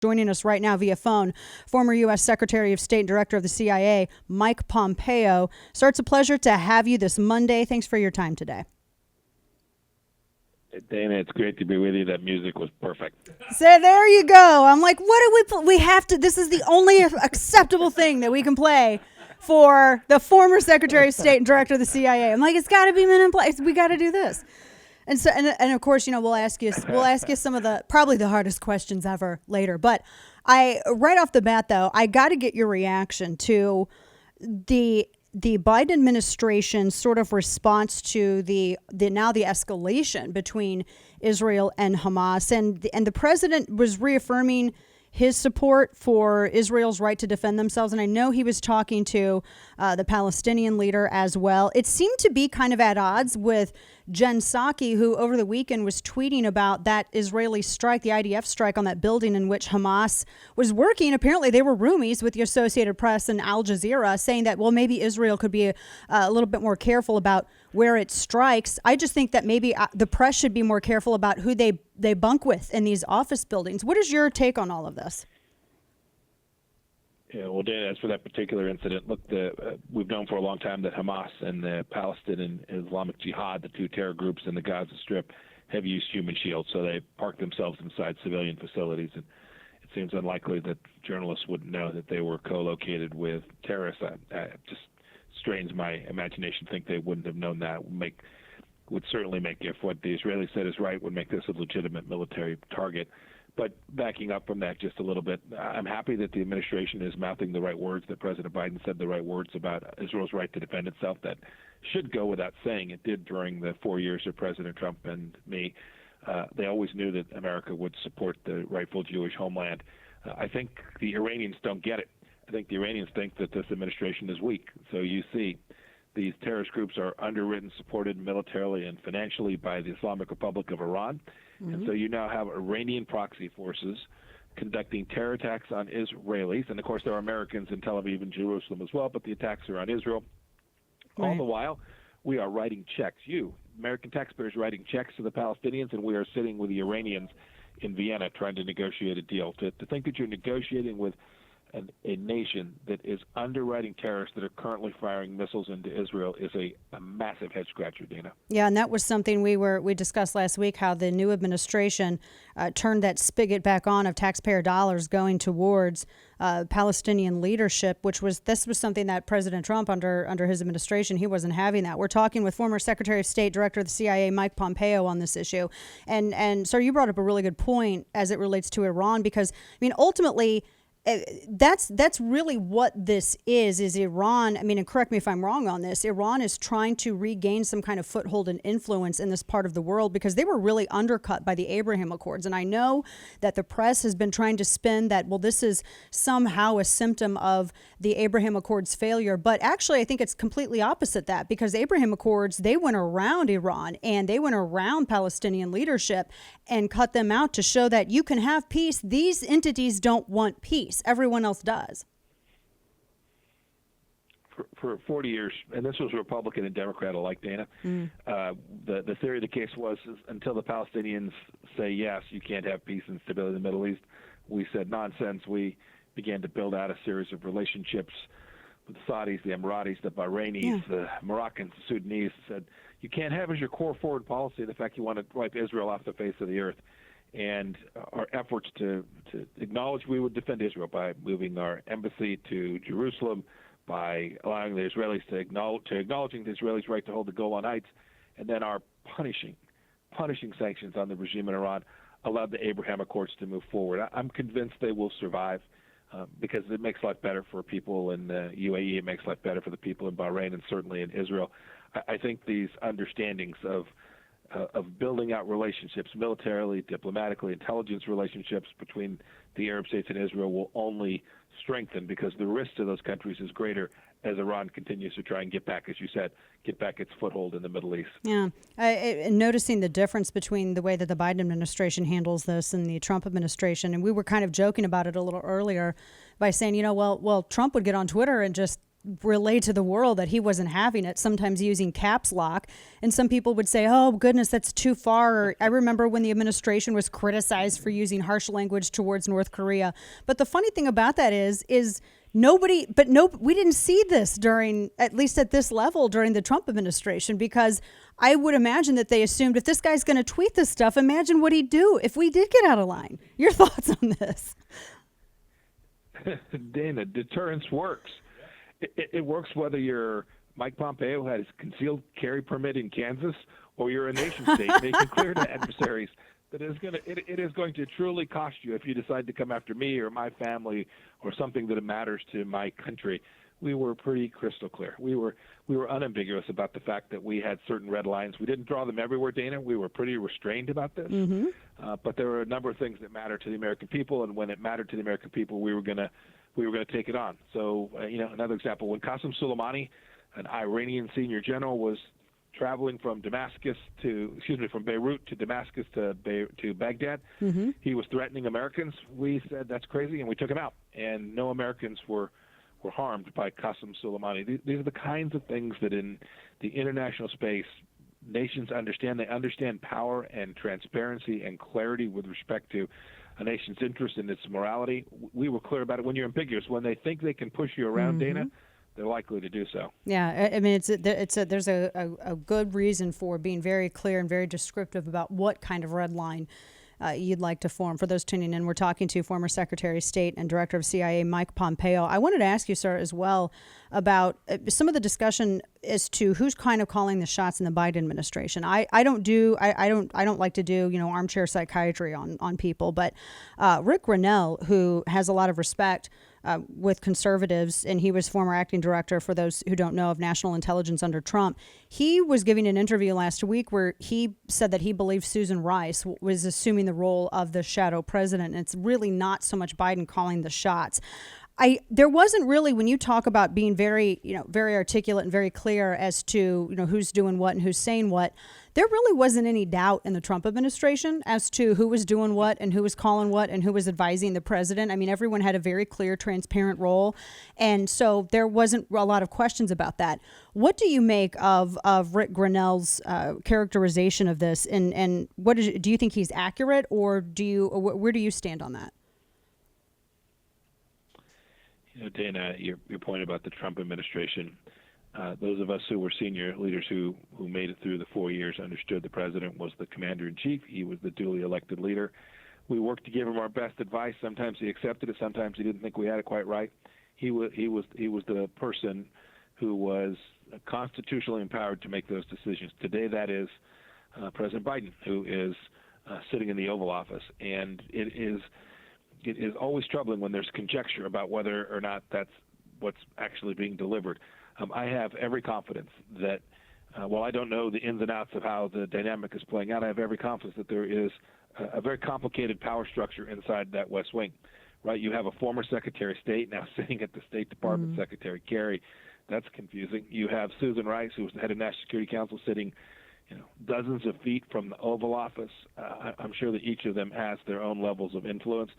Joining us right now via phone, former U.S. Secretary of State and Director of the CIA, Mike Pompeo. Sir, it's a pleasure to have you this Monday. Thanks for your time today. Dana, it's great to be with you. That music was perfect. So there you go. I'm like, what do we have to, this is the only acceptable thing that we can play for the former Secretary of State and Director of the CIA. I'm like, it's got to be Men in Black. We got to do this. And so, and of course, we'll ask you some of the probably the hardest questions ever later. But right off the bat, though, I got to get your reaction to the Biden administration's sort of response to the escalation between Israel and Hamas, and the president was reaffirming his support for Israel's right to defend themselves. And I know he was talking to the Palestinian leader as well. It seemed to be kind of at odds with Jen Psaki, who over the weekend was tweeting about that Israeli strike, the IDF strike on that building in which Hamas was working. Apparently they were roomies with the Associated Press and Al Jazeera, saying that, well, maybe Israel could be a little bit more careful about where it strikes. I just think that maybe the press should be more careful about who they bunk with in these office buildings. What is your take on all of this? Yeah, well, Dan, as for that particular incident, look, we've known for a long time that Hamas and the Palestinian Islamic Jihad, the two terror groups in the Gaza Strip, have used human shields. So they park themselves inside civilian facilities. And it seems unlikely that journalists wouldn't know that they were co-located with terrorists. It just strains my imagination to think they wouldn't have known that. Would certainly make, if what the Israelis said is right, would make this a legitimate military target. But backing up from that just a little bit, I'm happy that the administration is mouthing the right words, that President Biden said the right words about Israel's right to defend itself. That should go without saying. It did during the 4 years of President Trump and me. They always knew that America would support the rightful Jewish homeland. I think the Iranians don't get it. I think the Iranians think that this administration is weak. So you see, these terrorist groups are underwritten, supported militarily and financially by the Islamic Republic of Iran. Mm-hmm. And so you now have Iranian proxy forces conducting terror attacks on Israelis. And, of course, there are Americans in Tel Aviv and Jerusalem as well, but the attacks are on Israel. Right. All the while, we are writing checks. American taxpayers, writing checks to the Palestinians, and we are sitting with the Iranians in Vienna trying to negotiate a deal. To think that you're negotiating with a nation that is underwriting terrorists that are currently firing missiles into Israel is a massive head scratcher, Dana. Yeah, and that was something we discussed last week, how the new administration turned that spigot back on of taxpayer dollars going towards Palestinian leadership, this was something that President Trump under his administration, he wasn't having that. We're talking with former Secretary of State, Director of the CIA, Mike Pompeo, on this issue. And sir, you brought up a really good point as it relates to Iran, because ultimately, that's really what this is Iran. And correct me if I'm wrong on this. Iran is trying to regain some kind of foothold and influence in this part of the world because they were really undercut by the Abraham Accords. And I know that the press has been trying to spin that, well, this is somehow a symptom of the Abraham Accords failure. But actually, I think it's completely opposite that, because the Abraham Accords, they went around Iran and they went around Palestinian leadership and cut them out to show that you can have peace. These entities don't want peace. Everyone else does. For 40 years, and this was Republican and Democrat alike, Dana, the theory of the case was until the Palestinians say yes, you can't have peace and stability in the Middle East. We said nonsense. We began to build out a series of relationships with the Saudis, the Emiratis, the Bahrainis, the Moroccans, the Sudanese. Said you can't have as your core foreign policy the fact you want to wipe Israel off the face of the earth. And our efforts to acknowledge we would defend Israel by moving our embassy to Jerusalem, by allowing the Israelis acknowledging the Israelis' right to hold the Golan Heights, and then our punishing sanctions on the regime in Iran allowed the Abraham Accords to move forward. I'm convinced they will survive because it makes life better for people in the UAE. It makes life better for the people in Bahrain and certainly in Israel. I think these understandings of building out relationships militarily, diplomatically, intelligence relationships between the Arab states and Israel will only strengthen because the risk to those countries is greater as Iran continues to try and get back, as you said, its foothold in the Middle East. Yeah. Noticing the difference between the way that the Biden administration handles this and the Trump administration, and we were kind of joking about it a little earlier by saying, well, Trump would get on Twitter and just relay to the world that he wasn't having it, sometimes using caps lock. And some people would say, oh, goodness, that's too far. Or, I remember when the administration was criticized for using harsh language towards North Korea. But the funny thing about that is we didn't see this during, at least at this level, during the Trump administration, because I would imagine that they assumed if this guy's going to tweet this stuff, imagine what he'd do if we did get out of line. Your thoughts on this? Dana, deterrence works. It works whether you're Mike Pompeo, who had his concealed carry permit in Kansas, or you're a nation state making clear to adversaries that it is going to truly cost you if you decide to come after me or my family or something that matters to my country. We were pretty crystal clear. We were unambiguous about the fact that we had certain red lines. We didn't draw them everywhere, Dana. We were pretty restrained about this. But there were a number of things that mattered to the American people, and when it mattered to the American people, we were going to take it on. So, another example, when Qasem Soleimani, an Iranian senior general, was traveling from from Beirut to Damascus to Baghdad, he was threatening Americans. We said that's crazy, and we took him out. And no Americans were harmed by Qasem Soleimani. These are the kinds of things that in the international space nations understand. They understand power and transparency and clarity with respect to a nation's interest in its morality. We were clear about it. When you're ambiguous, when they think they can push you around, Dana, they're likely to do so. Yeah, I mean, there's a good reason for being very clear and very descriptive about what kind of red line you'd like to form. For those tuning in, we're talking to former Secretary of State and Director of CIA Mike Pompeo. I wanted to ask you, sir, as well about some of the discussion as to who's kind of calling the shots in the Biden administration. I don't like to do armchair psychiatry on people, but Rick Grinnell, who has a lot of respect with conservatives, and he was former acting director, for those who don't know, of national intelligence under Trump. He was giving an interview last week where he said that he believes Susan Rice was assuming the role of the shadow president. And it's really not so much Biden calling the shots. There wasn't really, when you talk about being very articulate and very clear as to, who's doing what and who's saying what, there really wasn't any doubt in the Trump administration as to who was doing what and who was calling what and who was advising the president. I mean, everyone had a very clear, transparent role. And so there wasn't a lot of questions about that. What do you make of Rick Grinnell's characterization of this? And do you think he's accurate, or where do you stand on that? Dana, your point about the Trump administration, those of us who were senior leaders who made it through the 4 years understood the president was the commander-in-chief. He was the duly elected leader. We worked to give him our best advice. Sometimes he accepted it. Sometimes he didn't think we had it quite right. He was the person who was constitutionally empowered to make those decisions. Today, that is President Biden, who is sitting in the Oval Office, and it is always troubling when there's conjecture about whether or not that's what's actually being delivered. I have every confidence that, while I don't know the ins and outs of how the dynamic is playing out, I have every confidence that there is a very complicated power structure inside that West Wing. Right? You have a former Secretary of State now sitting at the State Department, Secretary Kerry. That's confusing. You have Susan Rice, who was the head of National Security Council, sitting dozens of feet from the Oval Office. I'm sure that each of them has their own levels of influence.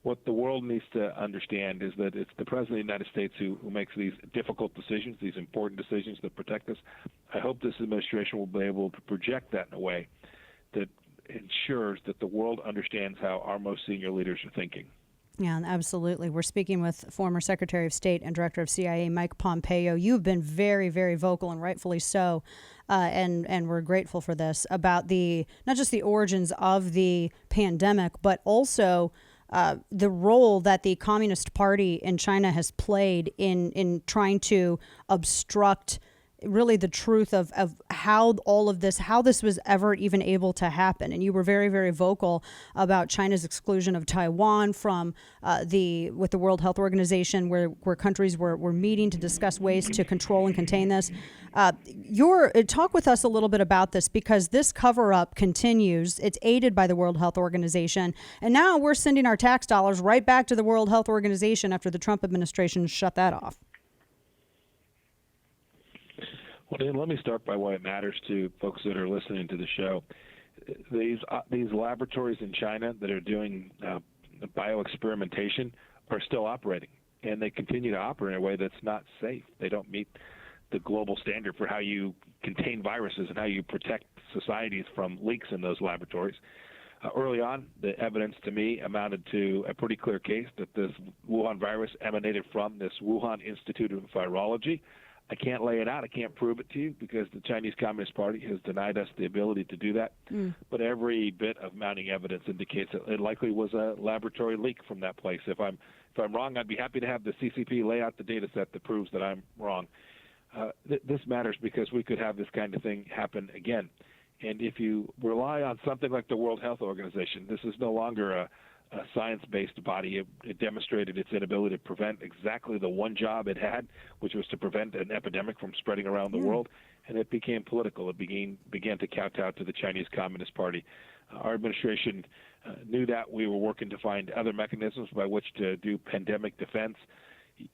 What the world needs to understand is that it's the President of the United States who makes these difficult decisions, these important decisions that protect us. I hope this administration will be able to project that in a way that ensures that the world understands how our most senior leaders are thinking. Yeah, absolutely. We're speaking with former Secretary of State and Director of CIA Mike Pompeo. You've been very, very vocal, and rightfully so, and we're grateful for this, about not just the origins of the pandemic, but also the role that the Communist Party in China has played in trying to obstruct really the truth of how this was ever even able to happen. And you were very, very vocal about China's exclusion of Taiwan from with the World Health Organization, where countries were meeting to discuss ways to control and contain this. Talk with us a little bit about this, because this cover-up continues. It's aided by the World Health Organization. And now we're sending our tax dollars right back to the World Health Organization after the Trump administration shut that off. Well, Dan, let me start by why it matters to folks that are listening to the show. These laboratories in China that are doing bioexperimentation are still operating. and they continue to operate in a way that's not safe. They don't meet the global standard for how you contain viruses and how you protect societies from leaks in those laboratories. Early on, the evidence to me amounted to a pretty clear case that this Wuhan virus emanated from this Wuhan Institute of Virology. I can't lay it out. I can't prove it to you because the Chinese Communist Party has denied us the ability to do that. But every bit of mounting evidence indicates that it likely was a laboratory leak from that place. If I'm wrong, I'd be happy to have the CCP lay out the data set that proves that I'm wrong. This matters because we could have this kind of thing happen again. And if you rely on something like the World Health Organization, this is no longer a science-based body. It demonstrated its inability to prevent exactly the one job it had, which was to prevent an epidemic from spreading around the world, and it became political. It began to kowtow to the Chinese Communist Party. Our administration knew that. We were working to find other mechanisms by which to do pandemic defense.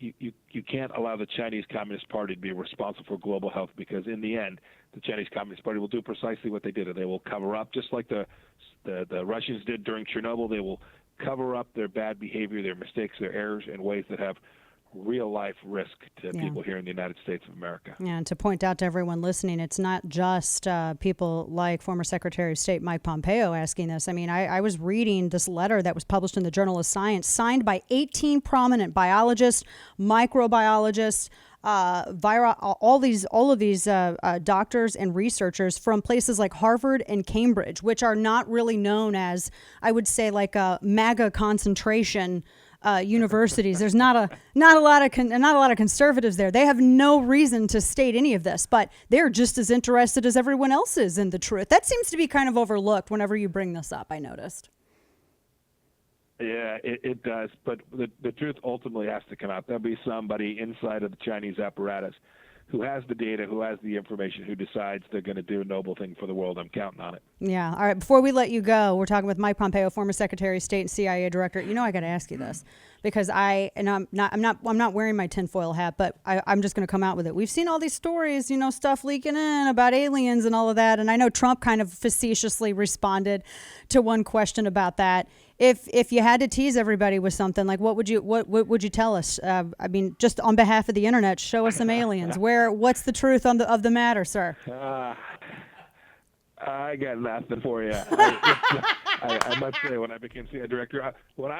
You can't allow the Chinese Communist Party to be responsible for global health because in the end, the Chinese Communist Party will do precisely what they did. They will cover up, just like the Russians did during Chernobyl. They will cover up their bad behavior, their mistakes, their errors in ways that have real-life risk to people here in the United States of America. Yeah, and to point out to everyone listening, it's not just people like former Secretary of State Mike Pompeo asking this. I mean, I was reading this letter that was published in the Journal of Science, signed by 18 prominent biologists, microbiologists, all of these doctors and researchers from places like Harvard and Cambridge, which are not really known as, I would say, like a MAGA concentration universities. There's not a lot of conservatives there. They have no reason to state any of this, but they're just as interested as everyone else is in the truth. That seems to be kind of overlooked whenever you bring this up, I noticed. Yeah, it does. But the truth ultimately has to come out. There'll be somebody inside of the Chinese apparatus who has the data, who has the information, who decides they're going to do a noble thing for the world. I'm counting on it. Yeah. All right. Before we let you go, we're talking with Mike Pompeo, former Secretary of State and CIA Director. You know, I got to ask you this because I'm not wearing my tinfoil hat, but I'm just going to come out with it. We've seen all these stories, stuff leaking in about aliens and all of that, and I know Trump kind of facetiously responded to one question about that. If you had to tease everybody with something, like what would you tell us? I mean, just on behalf of the internet, show us some aliens. What's the truth of the matter, sir? I got nothing for you. I must say, when I became CIA director, when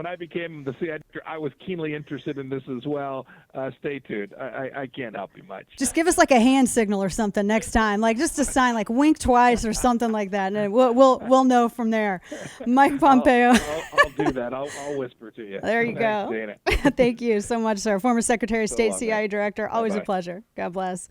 I became the CIA director, I was keenly interested in this as well. Stay tuned. I can't help you much. Just give us like a hand signal or something next time, like just a sign, like wink twice or something like that, and we'll know from there. Mike Pompeo. I'll do that. I'll whisper to you. There you go. Thank you so much, sir. Former Secretary of State, CIA Director. Always Bye-bye. a pleasure. God bless.